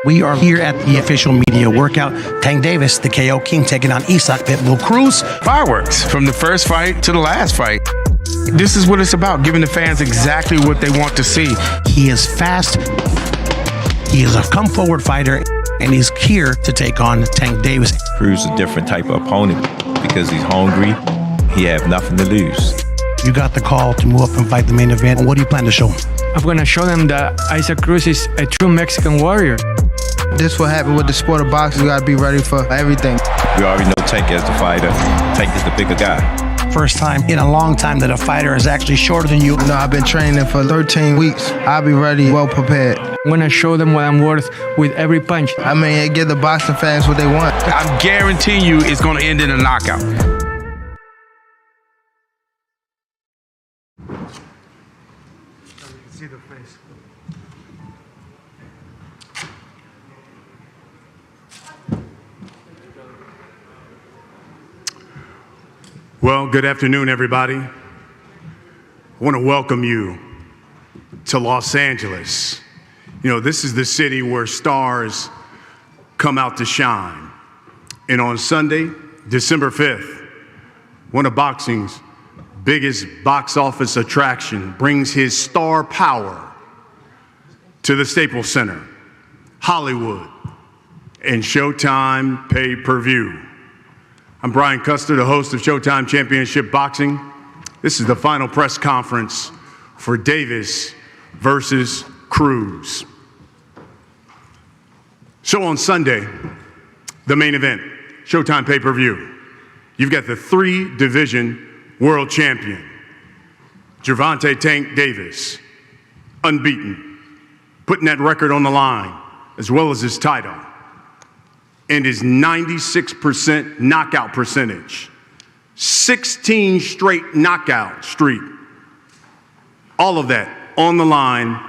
We are here at the official media workout. Tank Davis, the KO King, taking on Isak Pitbull Cruz. Fireworks from the first fight to the last fight. This is what it's about, giving the fans exactly what they want to see. He is fast. He is a come-forward fighter, and he's here to take on Tank Davis. Cruz is a different type of opponent because he's hungry. He has nothing to lose. You got the call to move up and fight the main event. What do you plan to show him? I'm going to show them that Isak Cruz is a true Mexican warrior. This what happened with the sport of boxing. You got to be ready for everything. We already know Tank as the fighter. Tank is the bigger guy. First time in a long time that a fighter is actually shorter than you. No, I've been training for 13 weeks. I'll be ready, well prepared. I'm going to show them what I'm worth with every punch. I mean, give the boxing fans what they want. I'm guaranteeing you it's going to end in a knockout. See the face. Well, good afternoon, everybody. I want to welcome you to Los Angeles. You know, this is the city where stars come out to shine. And on Sunday, December 5th, one of boxing's biggest box office attraction brings his star power to the Staples Center, Hollywood, and Showtime pay-per-view. I'm Brian Custer, the host of Showtime Championship Boxing. This is the final press conference for Davis versus Cruz. So on Sunday, the main event, Showtime pay-per-view, you've got the three-division world champion, Gervonta Tank Davis, unbeaten, putting that record on the line, as well as his title, and his 96% knockout percentage, 16 straight knockout streak, all of that on the line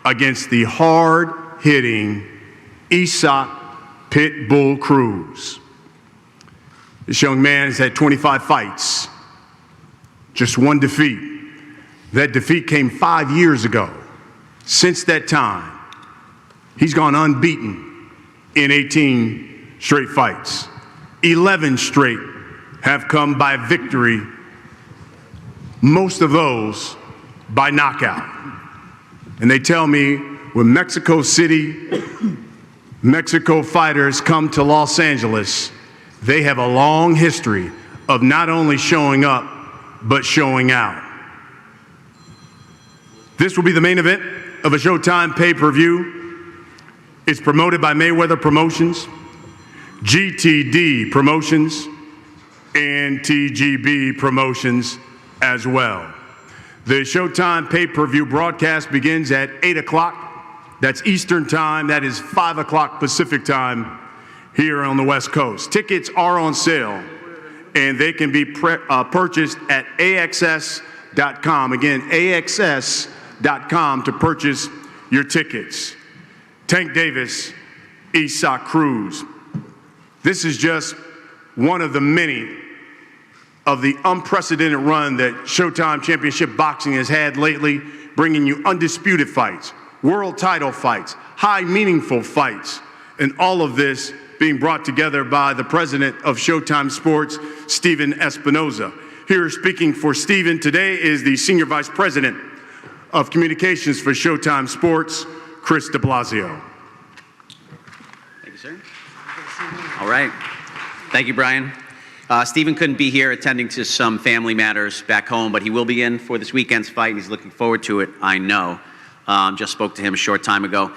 against the hard-hitting Isak Pitbull Cruz. This young man has had 25 fights, just one defeat. That defeat came 5 years ago. Since that time, he's gone unbeaten in 18 straight fights. 11 straight have come by victory, most of those by knockout. And they tell me when Mexico City, Mexico fighters come to Los Angeles, they have a long history of not only showing up, but showing out. This will be the main event of a Showtime pay-per-view. It's promoted by Mayweather Promotions, GTD Promotions, and TGB Promotions as well. The Showtime pay-per-view broadcast begins at 8 o'clock. That's Eastern Time. That is 5 o'clock Pacific Time here on the West Coast. Tickets are on sale, and they can be purchased at AXS.com. Again, AXS.com to purchase your tickets. Tank Davis, Isak Cruz. This is just one of the many of the unprecedented run that Showtime Championship Boxing has had lately, bringing you undisputed fights, world title fights, high meaningful fights, and all of this being brought together by the president of Showtime Sports, Steven Espinoza. Here speaking for Steven today is the Senior Vice President of Communications for Showtime Sports, Chris de Blasio. Thank you, sir. All right. Thank you, Brian. Steven couldn't be here attending to some family matters back home, but he will be in for this weekend's fight. He's looking forward to it, I know. Just spoke to him a short time ago.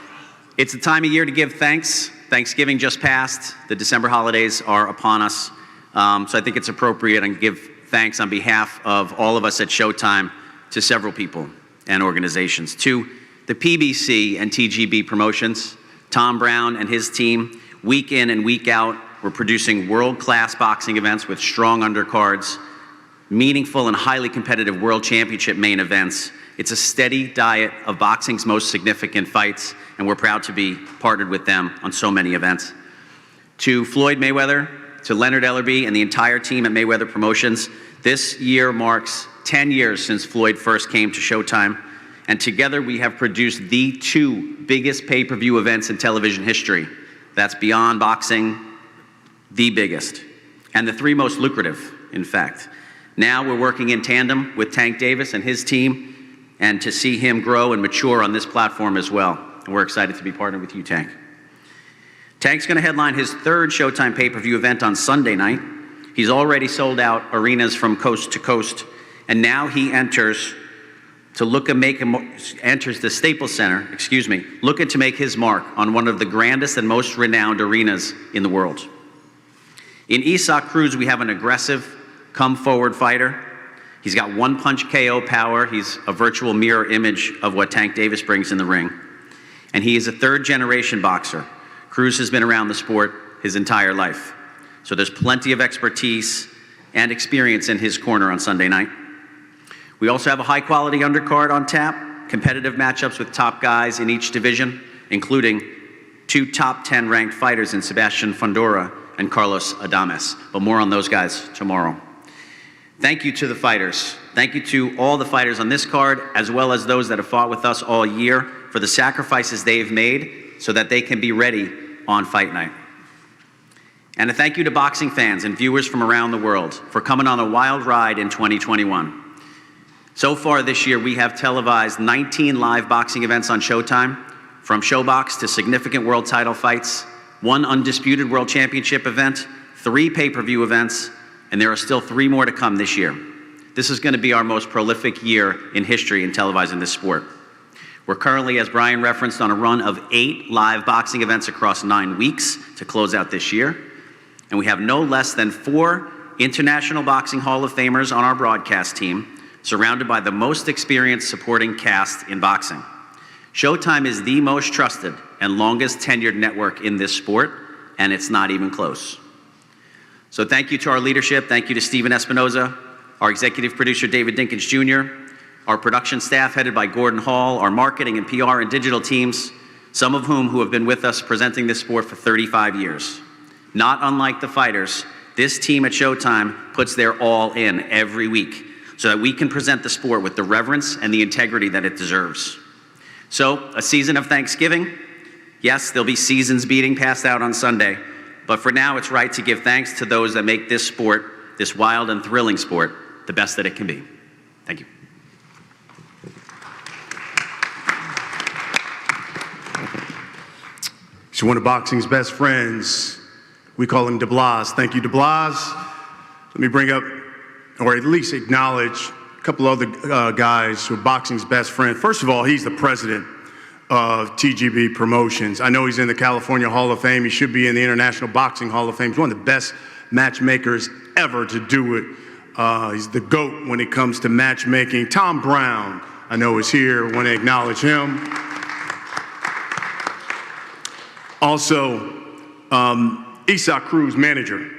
It's the time of year to give thanks. Thanksgiving just passed. The December holidays are upon us. So I think it's appropriate and give thanks on behalf of all of us at Showtime to several people and organizations. To the PBC and TGB Promotions, Tom Brown and his team, week in and week out, we're producing world-class boxing events with strong undercards, meaningful and highly competitive world championship main events. It's a steady diet of boxing's most significant fights, and we're proud to be partnered with them on so many events. To Floyd Mayweather, to Leonard Ellerby and the entire team at Mayweather Promotions, this year marks 10 years since Floyd first came to Showtime. And together we have produced the two biggest pay-per-view events in television history. That's beyond boxing, the biggest, and the three most lucrative, in fact. Now we're working in tandem with Tank Davis and his team, and to see him grow and mature on this platform as well. And we're excited to be partnered with you, Tank. Tank's going to headline his third Showtime pay-per-view event on Sunday night. He's already sold out arenas from coast to coast, and now he enters the Staples Center, looking to make his mark on one of the grandest and most renowned arenas in the world. In Cruz, we have an aggressive, come-forward fighter. He's got one-punch KO power. He's a virtual mirror image of what Tank Davis brings in the ring. And he is a third-generation boxer. Cruz has been around the sport his entire life. So there's plenty of expertise and experience in his corner on Sunday night. We also have a high-quality undercard on tap, competitive matchups with top guys in each division, including two top 10 ranked fighters in Sebastian Fundora and Carlos Adames. But more on those guys tomorrow. Thank you to the fighters. Thank you to all the fighters on this card, as well as those that have fought with us all year, for the sacrifices they've made so that they can be ready on fight night. And a thank you to boxing fans and viewers from around the world for coming on a wild ride in 2021. So far this year, we have televised 19 live boxing events on Showtime, from Showbox to significant world title fights, 1 undisputed world championship event, 3 pay-per-view events, and there are still 3 more to come this year. This is going to be our most prolific year in history in televising this sport. We're currently, as Brian referenced, on a run of 8 live boxing events across 9 weeks to close out this year. And we have no less than 4 International Boxing Hall of Famers on our broadcast team, surrounded by the most experienced supporting cast in boxing. Showtime is the most trusted and longest tenured network in this sport, and it's not even close. So thank you to our leadership. Thank you to Steven Espinoza, our executive producer, David Dinkins Jr., our production staff headed by Gordon Hall, our marketing and PR and digital teams, some of whom have been with us presenting this sport for 35 years. Not unlike the fighters, this team at Showtime puts their all in every week so that we can present the sport with the reverence and the integrity that it deserves. So, a season of Thanksgiving. Yes, there'll be seasons beating passed out on Sunday, but for now it's right to give thanks to those that make this sport, this wild and thrilling sport, the best that it can be. Thank you. He's one of boxing's best friends. We call him DeBlas. Thank you, DeBlas. Let me bring up, or at least acknowledge, a couple other guys who are boxing's best friend. First of all, he's the president of TGB Promotions. I know he's in the California Hall of Fame. He should be in the International Boxing Hall of Fame. He's one of the best matchmakers ever to do it. He's the GOAT when it comes to matchmaking. Tom Brown, I know, is here. I want to acknowledge him. Also, Cruz manager,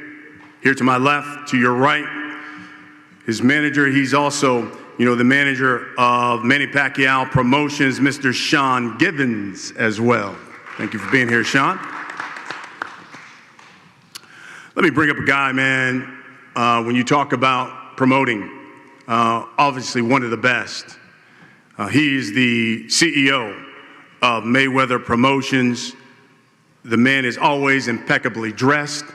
here to my left, to your right. His manager, he's also, the manager of Manny Pacquiao Promotions, Mr. Sean Gibbons as well. Thank you for being here, Sean. Let me bring up a guy, man, when you talk about promoting, obviously one of the best. He's the CEO of Mayweather Promotions. The man is always impeccably dressed.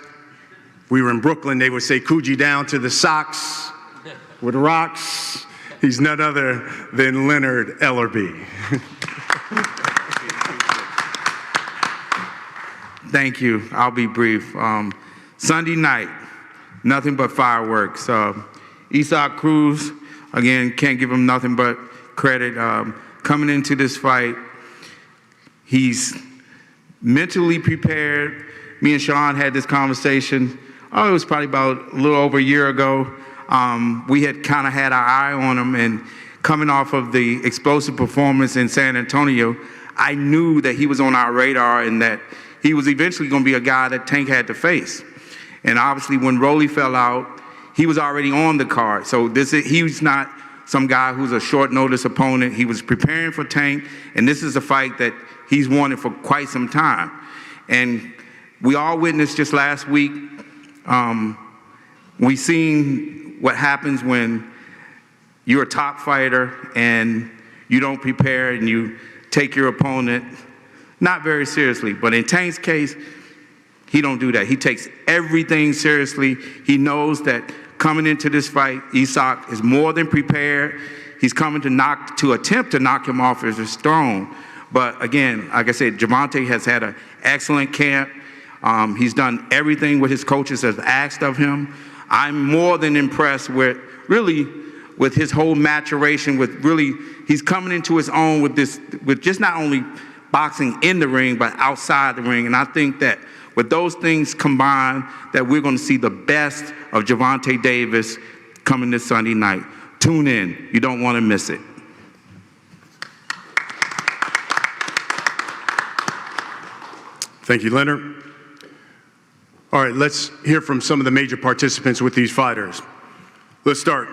We were in Brooklyn, they would say Coogee down to the socks with rocks. He's none other than Leonard Ellerby. Thank you. I'll be brief. Sunday night, nothing but fireworks. Cruz, again, can't give him nothing but credit. Coming into this fight, he's mentally prepared. Me and Sean had this conversation, it was probably about a little over a year ago. We had kind of had our eye on him, and coming off of the explosive performance in San Antonio, I knew that he was on our radar and that he was eventually going to be a guy that Tank had to face. And obviously when Rolly fell out, he was already on the card. So he's not some guy who's a short notice opponent. He was preparing for Tank, and this is a fight that he's wanted for quite some time. And we all witnessed just last week, we seen what happens when you're a top fighter and you don't prepare and you take your opponent not very seriously. But in Tank's case, he don't do that. He takes everything seriously. He knows that coming into this fight, Isak is more than prepared. He's coming to attempt to knock him off his throne. But again, like I said, Gervonta has had an excellent camp. He's done everything what his coaches have asked of him. I'm more than impressed with his whole maturation, he's coming into his own with just not only boxing in the ring, but outside the ring. And I think that with those things combined, that we're going to see the best of Gervonta Davis coming this Sunday night. Tune in. You don't want to miss it. Thank you, Leonard. All right, let's hear from some of the major participants with these fighters. Let's start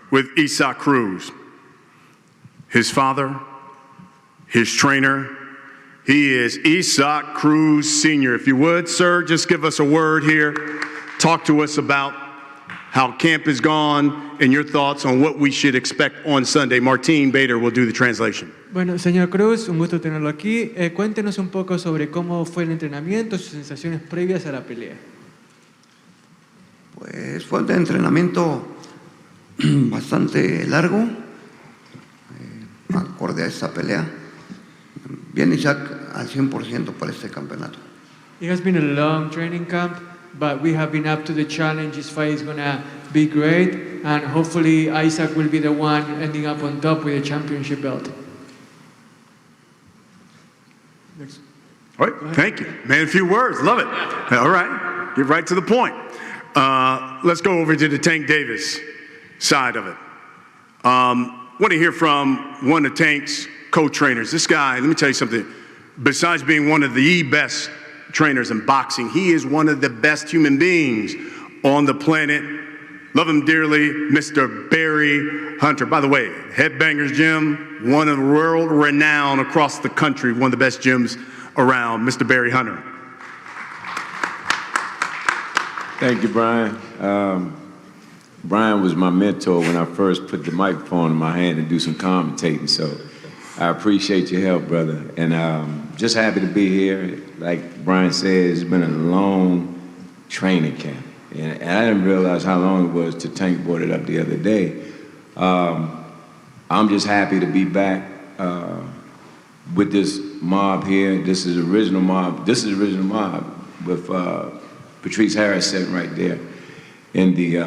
with Isak Cruz. His father, his trainer, he is Isak Cruz Sr. If you would, sir, just give us a word here. Talk to us about how camp has gone and your thoughts on what we should expect on Sunday. Martin Bader will do the translation. Bueno, señor Cruz, un gusto tenerlo aquí. Cuéntenos un poco sobre cómo fue el entrenamiento, sus sensaciones previas a la pelea. Pues fue un entrenamiento bastante largo, acorde a esta pelea. Bien, Isaac, al 100% para este campeonato. It has been a long training camp, but we have been up to the challenge. This fight is going to be great, and hopefully Isaac will be the one ending up on top with a championship belt. Next. All right, thank you. Man, a few words, love it. All right, get right to the point. Let's go over to the Tank Davis side of it. Want to hear from one of Tank's co-trainers. This guy, let me tell you something. Besides being one of the best trainers in boxing, he is one of the best human beings on the planet. Love him dearly, Mr. Barry Hunter. By the way, Headbangers Gym, one of the world renowned across the country, one of the best gyms around, Mr. Barry Hunter. Thank you, Brian. Brian was my mentor when I first put the microphone in my hand to do some commentating, so I appreciate your help, brother. And just happy to be here. Like Brian said, it's been a long training camp. And I didn't realize how long it was till Tank brought it up the other day. I'm just happy to be back with this mob here. This is original mob. This is original mob with Patrice Harris sitting right there in the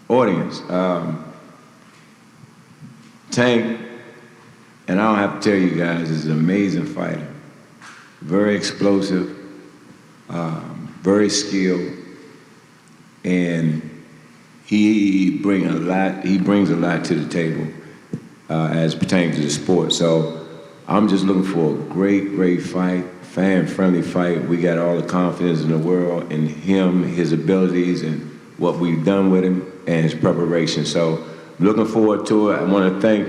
audience. Tank, and I don't have to tell you guys, is an amazing fighter. Very explosive, very skilled, and he brings a lot to the table as pertains to the sport. So I'm just looking for a great fight, fan-friendly fight. We got all the confidence in the world in him, his abilities, and what we've done with him and his preparation. So looking forward to it. I want to thank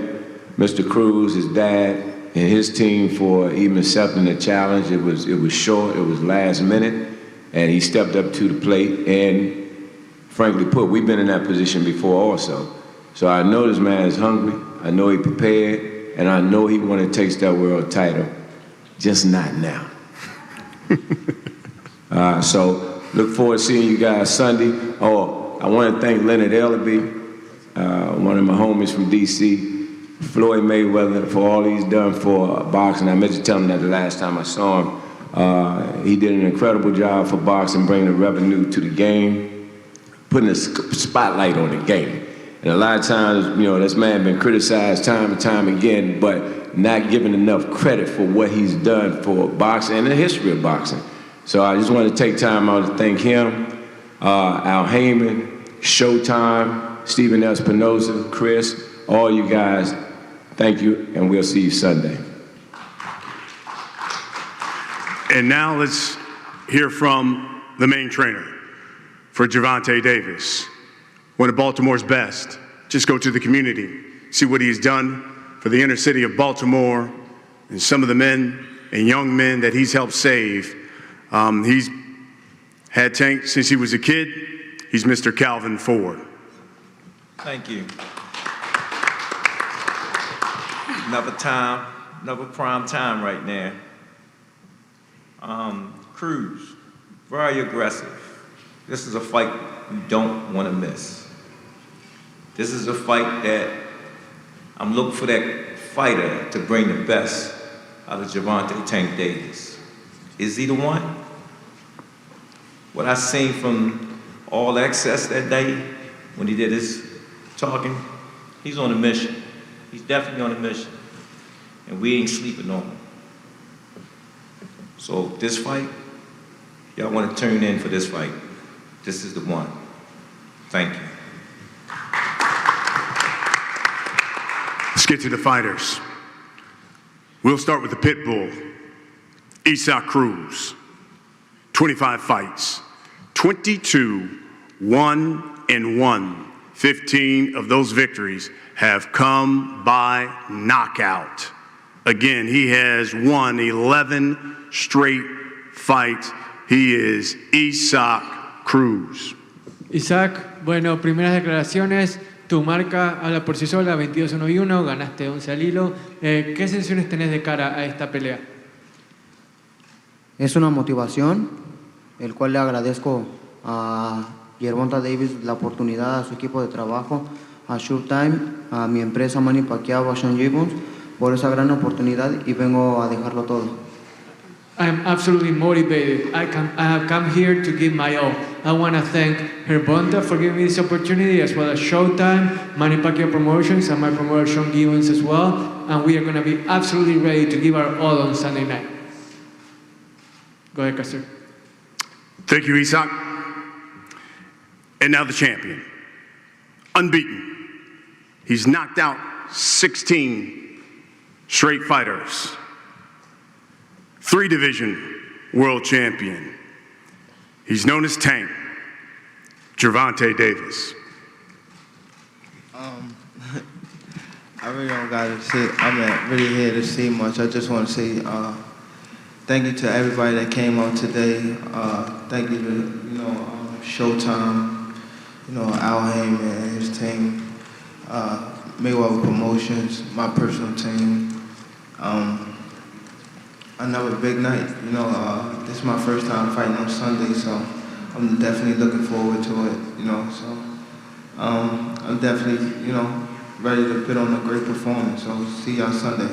Mr. Cruz, his dad, and his team for even accepting the challenge. It was short, it was last minute, and he stepped up to the plate. And frankly put, we've been in that position before also. So I know this man is hungry, I know he prepared, and I know he want to taste that world title, just not now. So look forward to seeing you guys Sunday. Oh, I want to thank Leonard Ellerby, one of my homies from DC, Floyd Mayweather, for all he's done for boxing. I meant to tell him that the last time I saw him. He did an incredible job for boxing, bringing the revenue to the game, putting a spotlight on the game. And a lot of times, you know, this man been criticized time and time again, but not given enough credit for what he's done for boxing and the history of boxing. So I just want to take time out to thank him, Al Heyman, Showtime, Stephen Espinosa, Chris, all you guys. Thank you, and we'll see you Sunday. And now let's hear from the main trainer for Gervonta Davis. One of Baltimore's best. Just go to the community, see what he's done for the inner city of Baltimore and some of the men and young men that he's helped save. He's had Tank since he was a kid. He's Mr. Calvin Ford. Thank you. another prime time right now. Cruz, very aggressive. This is a fight you don't want to miss. This is a fight that I'm looking for that fighter to bring the best out of Gervonta Tank Davis. Is he the one? What I seen from All Access that day when he did his talking, he's on a mission. He's definitely on a mission. And we ain't sleeping on him. So this fight, y'all want to tune in for this fight. This is the one. Thank you. Let's get to the fighters. We'll start with the Pitbull, Cruz. 25 fights, 22, 1-1. 15 of those victories have come by knockout. Again, he has won 11 straight fights. He is Cruz. Isaac, bueno, primeras declaraciones. Tu marca habla por sí sola, 22-1-1, ganaste 11 al hilo. ¿Qué sensaciones tenés de cara a esta pelea? Es una motivación, el cual le agradezco a Gervonta Davis la oportunidad, a su equipo de trabajo, a Showtime, a mi empresa Manny Pacquiao, a Sean Gibbons, por esa gran oportunidad y vengo a dejarlo todo. I'm absolutely motivated. I have come here to give my all. I want to thank Gervonta for giving me this opportunity, as well as Showtime, Manny Pacquiao Promotions, and my promoter Sean Gibbons as well. And we are going to be absolutely ready to give our all on Sunday night. Go ahead, Caster. Thank you, Isaac. And now the champion, unbeaten. He's knocked out 16 straight fighters. 3-division world champion. He's known as Tank, Gervonta Davis. I really don't got to say, I'm not really here to say much. I just want to say thank you to everybody that came out today. Thank you to, Showtime, Al Heyman and his team, Mayweather Promotions, my personal team. Another big night. This is my first time fighting on Sunday, so I'm definitely looking forward to it. So I'm definitely, ready to put on a great performance. So see y'all Sunday.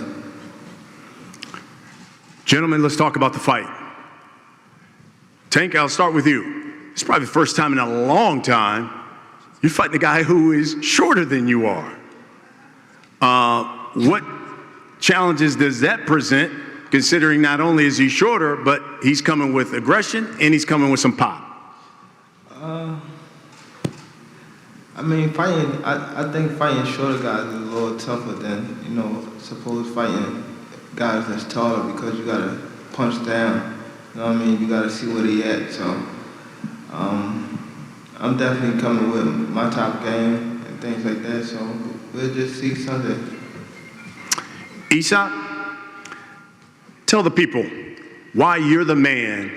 Gentlemen, let's talk about the fight. Tank, I'll start with you. It's probably the first time in a long time you're fighting a guy who is shorter than you are. What challenges does that present, considering not only is he shorter, but he's coming with aggression and he's coming with some pop? I think fighting shorter guys is a little tougher than, suppose fighting guys that's taller, because you gotta punch down. You gotta see where they at. So I'm definitely coming with my top game and things like that. So we'll just see Sunday. Isak, tell the people why you're the man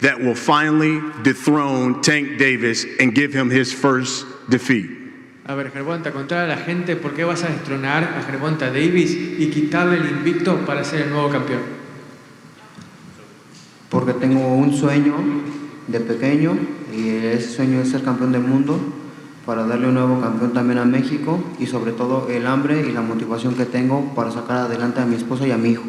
that will finally dethrone Tank Davis and give him his first defeat. A ver, Gervonta, contale a la gente por qué vas a destronar a Gervonta Davis y quitarle el invicto para ser el nuevo campeón. Porque tengo un sueño de pequeño y ese sueño es ser campeón del mundo, para darle un nuevo campeón también a México y sobre todo el hambre y la motivación que tengo para sacar adelante a mi esposa y a mi hijo.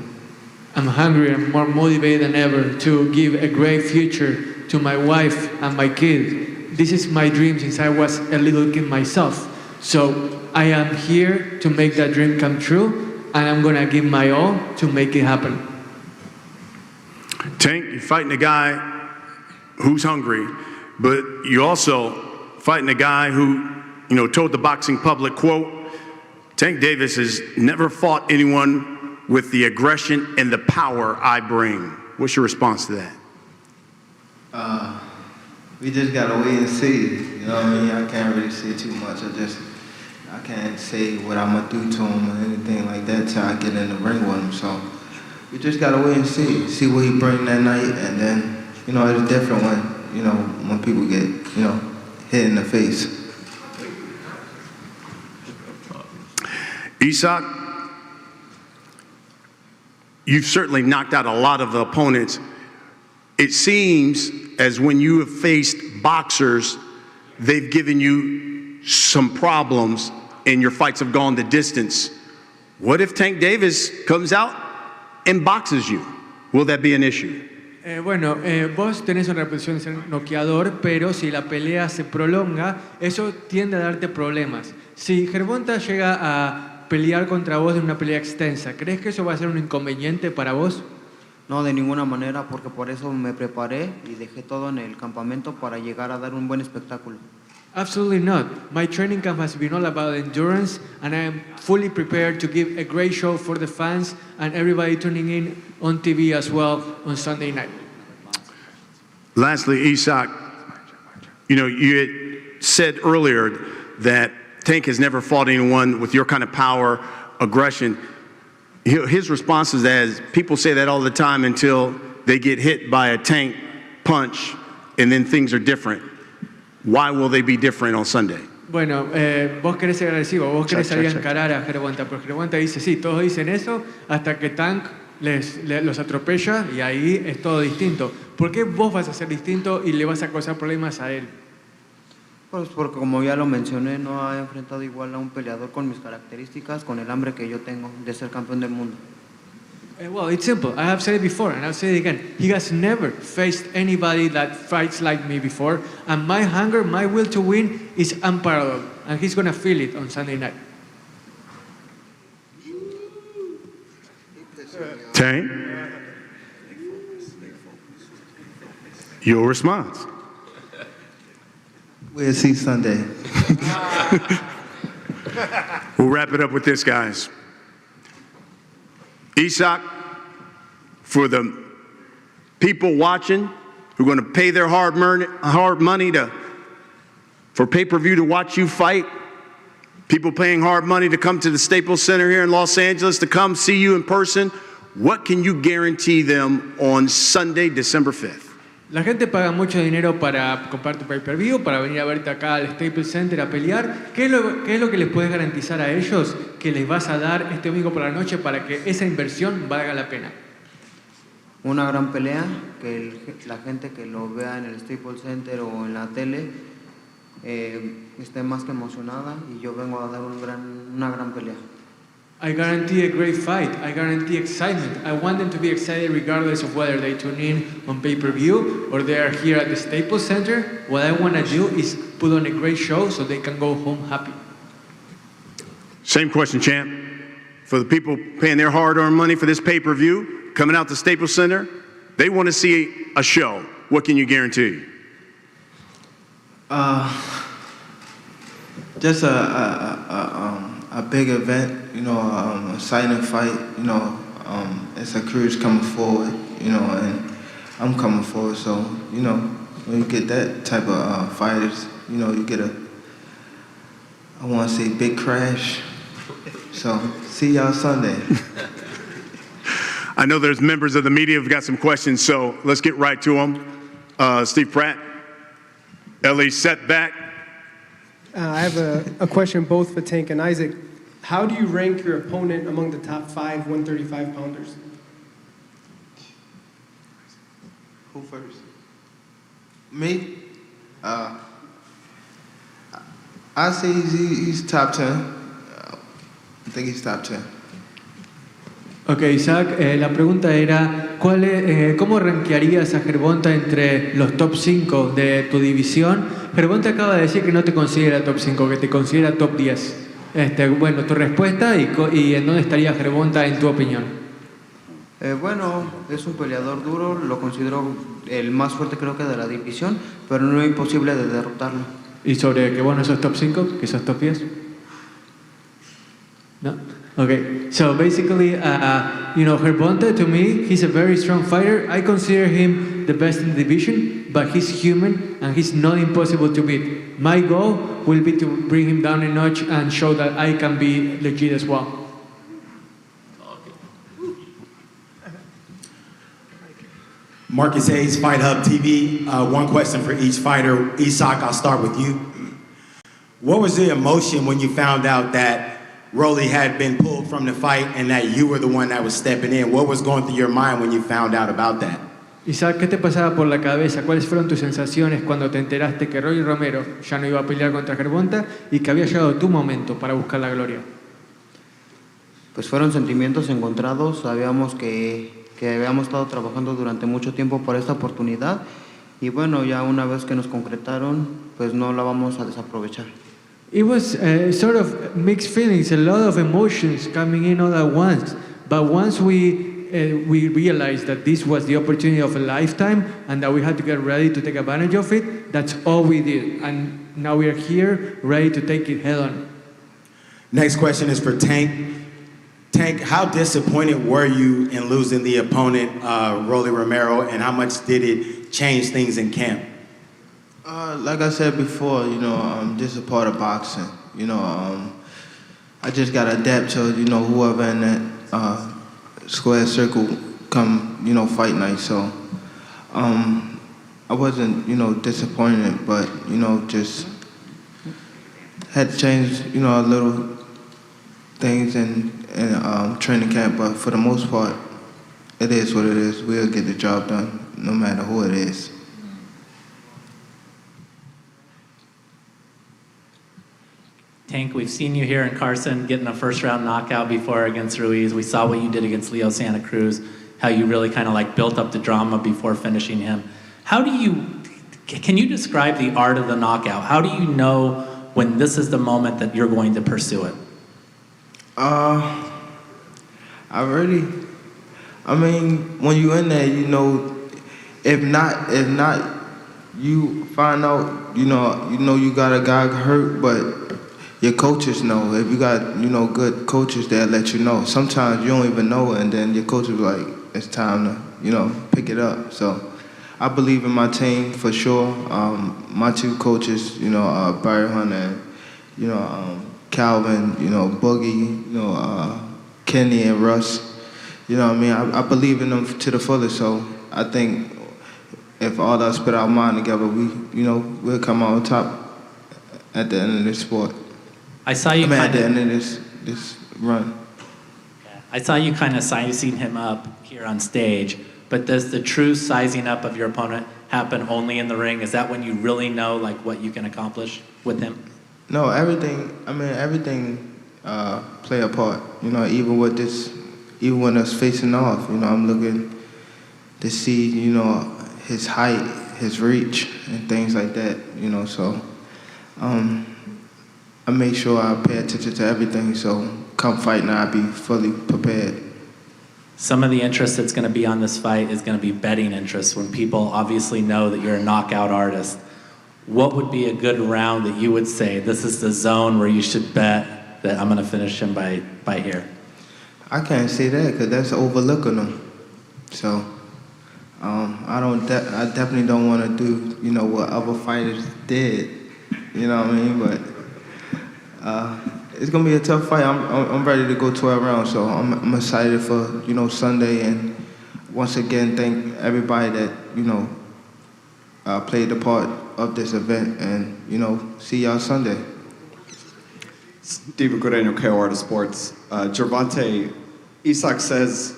I'm hungry and more motivated than ever to give a great future to my wife and my kid. This is my dream since I was a little kid myself. So I am here to make that dream come true, and I'm going to give my all to make it happen. Tank, you're fighting a guy who's hungry, but you're also fighting a guy who, told the boxing public, quote, Tank Davis has never fought anyone with the aggression and the power I bring. What's your response to that? We just gotta wait and see. I can't really say too much. I can't say what I'm gonna do to him or anything like that till I get in the ring with him. So we just gotta wait and see what he bring that night, and then it's different when people get hit in the face. Isak, you've certainly knocked out a lot of the opponents. It seems as when you have faced boxers, they've given you some problems and your fights have gone the distance. What if Tank Davis comes out and boxes you? Will that be an issue? Vos tenés una reputación de ser noqueador, pero si la pelea se prolonga, eso tiende a darte problemas. Si Gervonta llega a pelear contra vos en una pelea extensa, ¿crees que eso va a ser un inconveniente para vos? No, de ninguna manera, porque por eso me preparé y dejé todo en el campamento para llegar a dar un buen espectáculo. Absolutely not. My training camp has been all about endurance, and I am fully prepared to give a great show for the fans and everybody tuning in on TV as well on Sunday night. Lastly, Isak, you had said earlier that Tank has never fought anyone with your kind of power, aggression. His response is that people say that all the time until they get hit by a Tank punch, and then things are different. Why will they be different on Sunday? Bueno, vos querés ser agresivo, vos querés salir a encarar a Gervonta, pero Gervonta dice, sí, todos dicen eso, hasta que Tank los atropella y ahí es todo distinto. ¿Por qué vos vas a ser distinto y le vas a causar problemas a él? Pues porque como ya lo mencioné, no he enfrentado igual a un peleador con mis características, con el hambre que yo tengo de ser campeón del mundo. Well, it's simple. I have said it before, and I'll say it again. He has never faced anybody that fights like me before, and my hunger, my will to win is unparalleled, and he's going to feel it on Sunday night. Tank, your response. We'll see Sunday. We'll wrap it up with this, guys. Isak, for the people watching who are going to pay their hard money for pay-per-view to watch you fight, people paying hard money to come to the Staples Center here in Los Angeles to come see you in person, what can you guarantee them on Sunday, December 5th? La gente paga mucho dinero para comprar tu pay-per-view, para venir a verte acá al Staples Center a pelear. ¿Qué es lo que les puedes garantizar a ellos que les vas a dar este domingo por la noche para que esa inversión valga la pena? Una gran pelea, que la gente que lo vea en el Staples Center o en la tele esté más que emocionada y yo vengo a dar una gran pelea. I guarantee a great fight. I guarantee excitement. I want them to be excited regardless of whether they tune in on pay-per-view or they are here at the Staples Center. What I want to do is put on a great show so they can go home happy. Same question, champ. For the people paying their hard-earned money for this pay-per-view, coming out to Staples Center, they want to see a show. What can you guarantee? Just a big event, a silent fight, it's a Cruz coming forward, and I'm coming forward. So, when you get that type of fighters, you get I want to say big crash. So, see y'all Sunday. I know there's members of the media who've got some questions, so let's get right to them. Steve Pratt, LA Setback. I have a question both for Tank and Isaac. How do you rank your opponent among the top 5 135-pounders? Who first? Me? I say he's top 10. I think he's top 10. Ok, Isaac, la pregunta era, ¿cómo rankearías a Gervonta entre los top 5 de tu división? Gervonta acaba de decir que no te considera top 5, que te considera top 10. Bueno, tu respuesta y en dónde estaría Gervonta en tu opinión. Bueno, es un peleador duro, lo considero el más fuerte creo que de la división, pero no es imposible de derrotarlo. ¿Y sobre que vos no sos top 5, que sos top 10? No? Okay, so basically, Gervonta, to me, he's a very strong fighter. I consider him the best in the division, but he's human and he's not impossible to beat. My goal will be to bring him down a notch and show that I can be legit as well. Marcus Hayes, Fight Hub TV. One question for each fighter. Isak, I'll start with you. What was the emotion when you found out that Rolly had been pulled from the fight and that you were the one that was stepping in. What was going through your mind when you found out about that? Isaac, ¿qué te pasaba por la cabeza? ¿Cuáles fueron tus sensaciones cuando te enteraste que Rolly Romero ya no iba a pelear contra Gervonta y que había llegado tu momento para buscar la gloria? Pues fueron sentimientos encontrados. Sabíamos que habíamos estado trabajando durante mucho tiempo por esta oportunidad y bueno, ya una vez que nos concretaron, pues no la vamos a desaprovechar. It was sort of mixed feelings, a lot of emotions coming in all at once. But once we realized that this was the opportunity of a lifetime and that we had to get ready to take advantage of it, that's all we did. And now we are here, ready to take it head on. Next question is for Tank. Tank, how disappointed were you in losing the opponent, Rolly Romero, and how much did it change things in camp? Like I said before, this is a part of boxing. I just got to adapt to, whoever in that square circle come, fight night. So I wasn't, disappointed, but, just had to change, a little things in training camp. But for the most part, it is what it is. We'll get the job done, no matter who it is. Tank, we've seen you here in Carson getting a first-round knockout before against Ruiz. We saw what you did against Leo Santa Cruz, how you really kind of like built up the drama before finishing him. Can you describe the art of the knockout? How do you know when this is the moment that you're going to pursue it? When you're in there, if not, you find out, you got a guy hurt, but your coaches know. If you got, good coaches, they'll let you know. Sometimes you don't even know, and then your coach will be like, it's time to, pick it up. So I believe in my team for sure. My two coaches, Barry Hunter and, Calvin, Boogie, Kenny and Russ. I believe in them to the fullest. So I think if all of us put our mind together, we'll come out on top at the end of this sport. I saw you at the end of this run. I saw you kind of sizing him up here on stage, but does the true sizing up of your opponent happen only in the ring? Is that when you really know like what you can accomplish with him? No, everything play a part. Even when us facing off, I'm looking to see, his height, his reach, and things like that, so I make sure I pay attention to everything, so come fight now, I'll be fully prepared. Some of the interest that's going to be on this fight is going to be betting interest when people obviously know that you're a knockout artist. What would be a good round that you would say, this is the zone where you should bet that I'm going to finish him by here? I can't say that because that's overlooking him. So I definitely don't want to do, what other fighters did. You know what I mean? But it's gonna be a tough fight. I'm ready to go 12 rounds, so I'm excited for Sunday, and once again thank everybody that played the part of this event, and see y'all Sunday. Steven Guareno, KO Art of Sports. Gervonta, Isaac says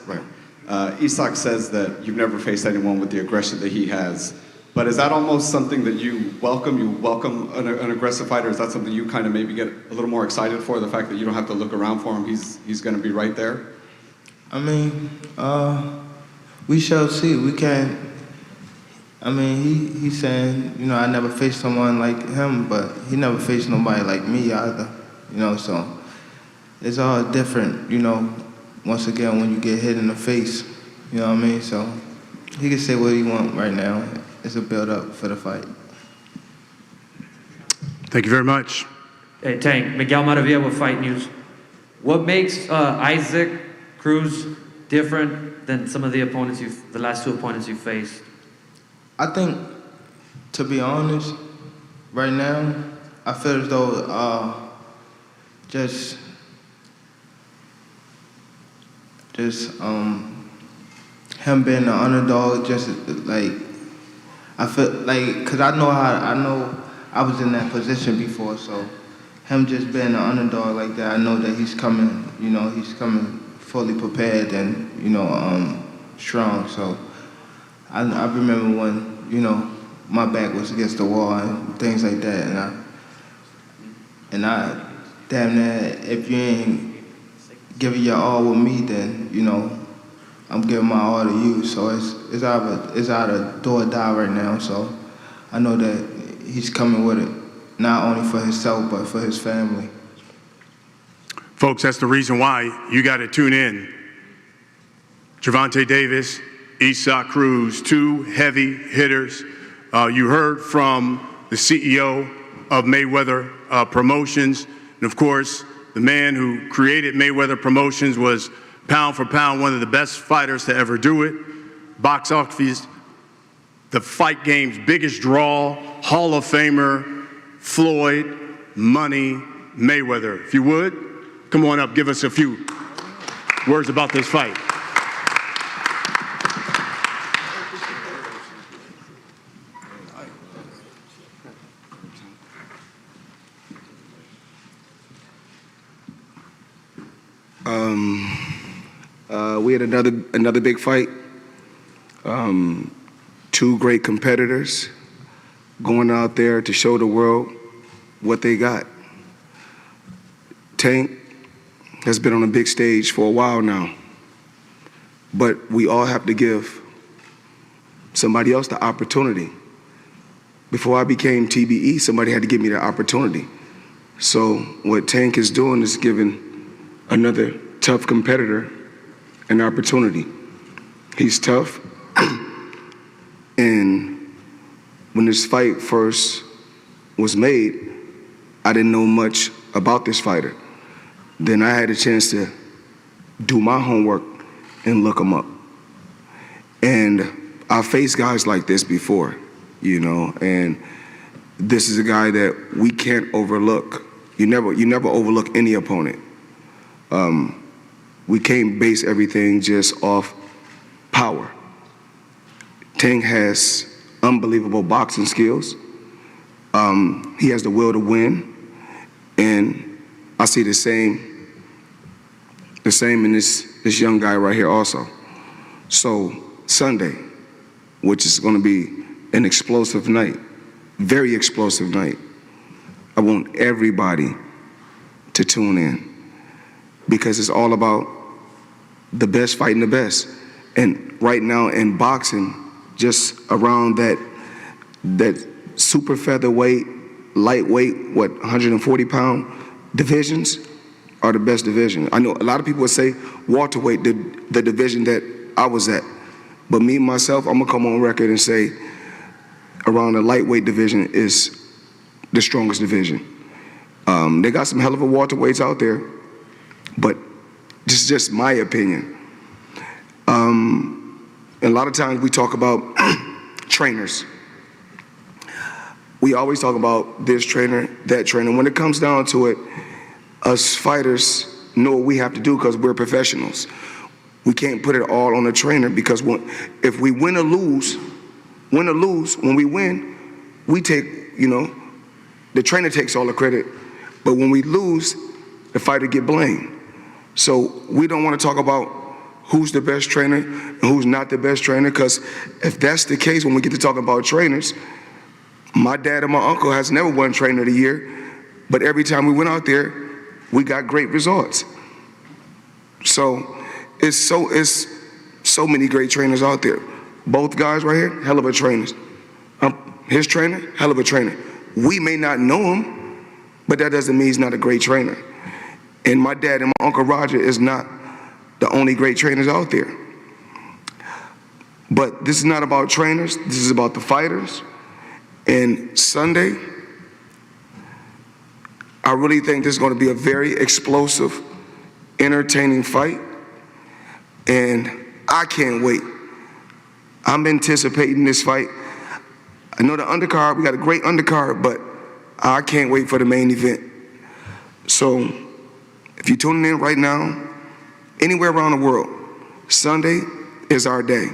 that you've never faced anyone with the aggression that he has. But is that almost something that you welcome? You welcome an aggressive fighter? Is that something you kind of maybe get a little more excited for, the fact that you don't have to look around for him? He's going to be right there? We shall see. We can't. He's saying, I never faced someone like him, but he never faced nobody like me either. So it's all different, once again, when you get hit in the face, So he can say what he wants right now. It's a build-up for the fight. Thank you very much. Hey, Tank, Miguel Maravilla with Fight News. What makes Isaac Cruz different than some of the last two opponents you faced? I think, to be honest, right now, I feel as though just him being the underdog, just like, I feel like, cause I know I was in that position before, so him just being an underdog like that, I know that he's coming, he's coming fully prepared and, strong. So I remember when, my back was against the wall and things like that. And I damn near, if you ain't giving your all with me, then, I'm giving my all to you. So it's either do or die right now. So I know that he's coming with it, not only for himself, but for his family. Folks, that's the reason why you got to tune in. Gervonta Davis, Cruz, two heavy hitters. You heard from the CEO of Mayweather Promotions. And of course, the man who created Mayweather Promotions was pound for pound one of the best fighters to ever do it. Box office, the fight game's biggest draw, Hall of Famer, Floyd Money Mayweather. If you would, come on up, give us a few words about this fight. We had another big fight. Two great competitors going out there to show the world what they got. Tank has been on a big stage for a while now, but we all have to give somebody else the opportunity. Before I became TBE, somebody had to give me the opportunity. So what Tank is doing is giving another tough competitor an opportunity. He's tough, and when this fight first was made, I didn't know much about this fighter. Then I had a chance to do my homework and look him up. And I faced guys like this before, and this is a guy that we can't overlook. You never overlook any opponent. We can't base everything just off power. Tank has unbelievable boxing skills. He has the will to win, and I see the same in this young guy right here also. So Sunday, which is going to be an explosive night, very explosive night. I want everybody to tune in because it's all about the best fighting the best. And right now in boxing, just around that super featherweight, lightweight, 140-pound divisions are the best division. I know a lot of people would say welterweight, the division that I was at. But me, myself, I'm gonna come on record and say around the lightweight division is the strongest division. They got some hell of a welterweights out there, but this is just my opinion. And a lot of times we talk about trainers. We always talk about this trainer, that trainer. When it comes down to it, us fighters know what we have to do because we're professionals. We can't put it all on the trainer because if we win or lose, when we win, we take, the trainer takes all the credit. But when we lose, the fighter get blamed. So we don't want to talk about who's the best trainer and who's not the best trainer, because if that's the case, when we get to talking about trainers, my dad and my uncle has never won Trainer of the Year, but every time we went out there, we got great results. So it's so many great trainers out there. Both guys right here, hell of a trainers. His trainer, hell of a trainer. We may not know him, but that doesn't mean he's not a great trainer. And my dad and my Uncle Roger is not the only great trainers out there. But this is not about trainers, this is about the fighters. And Sunday, I really think this is going to be a very explosive, entertaining fight. And I can't wait. I'm anticipating this fight. I know the undercard, we got a great undercard, but I can't wait for the main event. So if you're tuning in right now, anywhere around the world, Sunday is our day.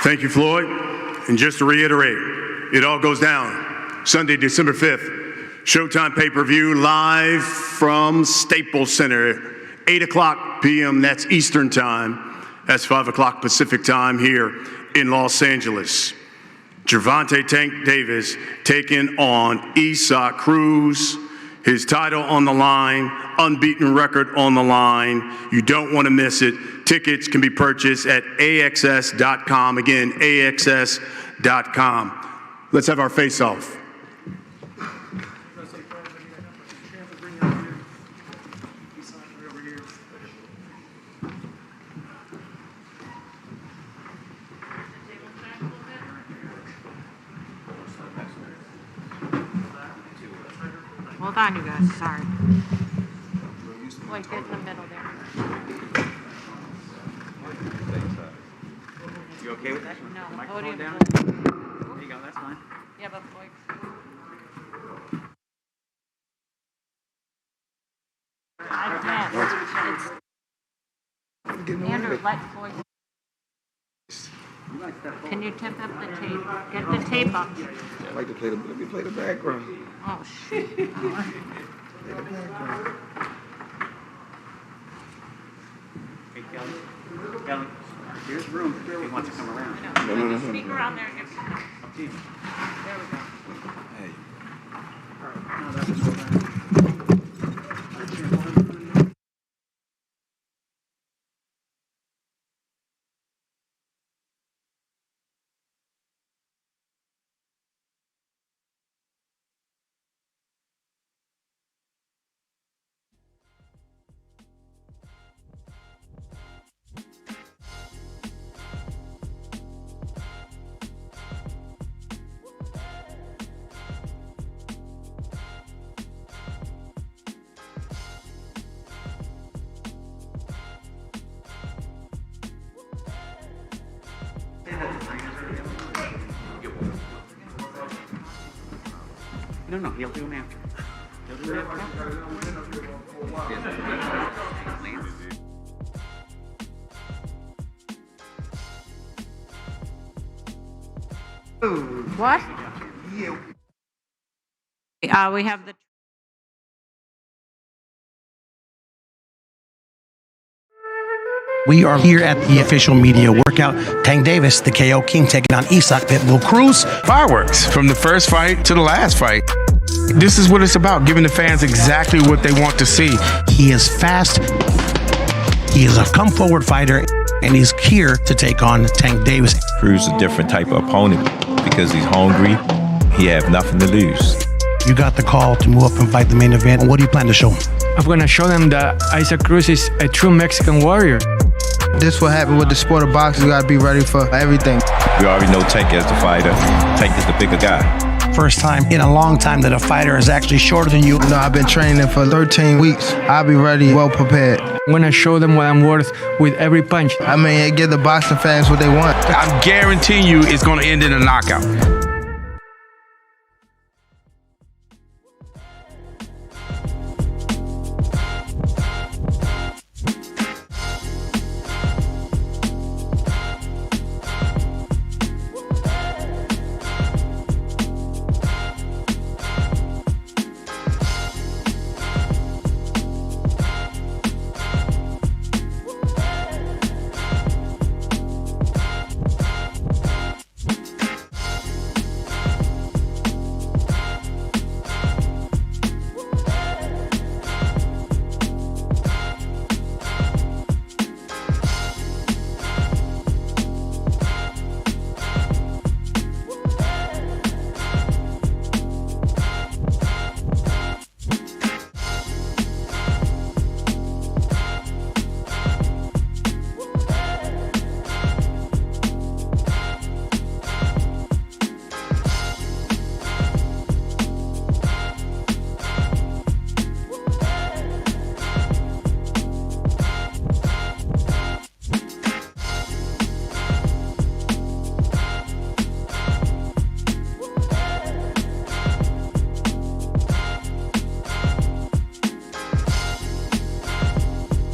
Thank you, Floyd. And just to reiterate, it all goes down Sunday, December 5th. Showtime pay-per-view live from Staples Center, 8 o'clock p.m. That's Eastern Time. That's 5 o'clock Pacific Time here in Los Angeles. Gervonta Tank Davis taking on Cruz. His title on the line, unbeaten record on the line. You don't want to miss it. Tickets can be purchased at AXS.com. Again, AXS.com. Let's have our face-off. Hold on, you guys. Sorry. Like, get in the middle there. You okay with that? No, Microphone down? There you go, that's fine. Yeah, but Floyd. I can't. Andrew, let Floyd. Can you tip up the tape? Get the tape up. I like to play the, let me play the background. Oh, shit. Play the background. Hey, Kelly, here's room if you want to come around. No. Speaker on there. Up to you. There we go. Hey. No, he'll do them after. He'll do them after. What? We have the. We are here at the official media workout. Tank Davis, the KO King, taking on Pitbull Cruz. Fireworks from the first fight to the last fight. This is what it's about, giving the fans exactly what they want to see. He is fast. He is a come-forward fighter, and he's here to take on Tank Davis. Cruz is a different type of opponent because he's hungry. He has nothing to lose. You got the call to move up and fight the main event. What do you plan to show him? I'm going to show them that Isaac Cruz is a true Mexican warrior. This what happened with the sport of boxing. You gotta be ready for everything. We already know Tank as the fighter. Tank is the bigger guy. First time in a long time that a fighter is actually shorter than you. No, I've been training for 13 weeks. I'll be ready, well prepared. I'm going to show them what I'm worth with every punch. I mean, give the boxing fans what they want. I'm guaranteeing you it's going to end in a knockout.